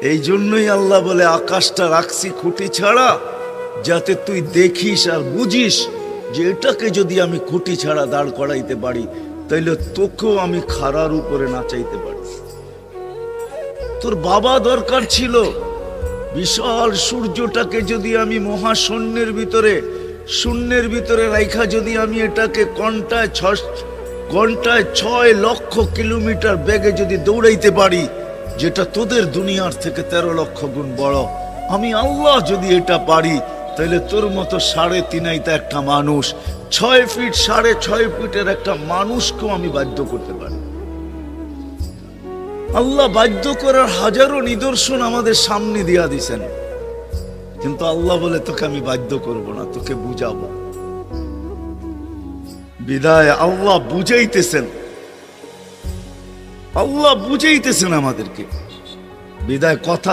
এই জন্যই আল্লাহ বলে আকাশটা রাখছি খুঁটি ছাড়া, যাতে তুই দেখিস আর বুঝিস যে এটাকে যদি আমি খুঁটি ছাড়া দাঁড় করাইতে পারি, তাইলে তোকেও আমি খাড়ার উপরে নাচাইতে পারি। তোর বাবা দরকার ছিল বিশাল সূর্যটাকে যদি আমি মহাশূন্যের ভিতরে রাইখা যদি আমি এটাকে ঘন্টায় 6 লক্ষ কিলোমিটার বেগে যদি দৌড়াইতে পারি, যেটা তোদের দুনিয়ার থেকে 13 লক্ষ গুণ বড়, আমি আল্লাহ যদি এটা পারি, তাহলে তোর মতো 3.5 একটা মানুষ, 6 ফিট 6.5 ফিটের একটা মানুষকেও আমি বাধ্য করতে পারি। আল্লাহ বাধ্য করার হাজারো নিদর্শন আমাদের সামনে দিয়া দিছেন, কিন্তু আল্লাহ বলে তোকে আমি বাধ্য করব না, তোকে বুঝাবো। বিদায় আল্লাহ বুঝাইতেছেন আমাদেরকে। বিদায় কথা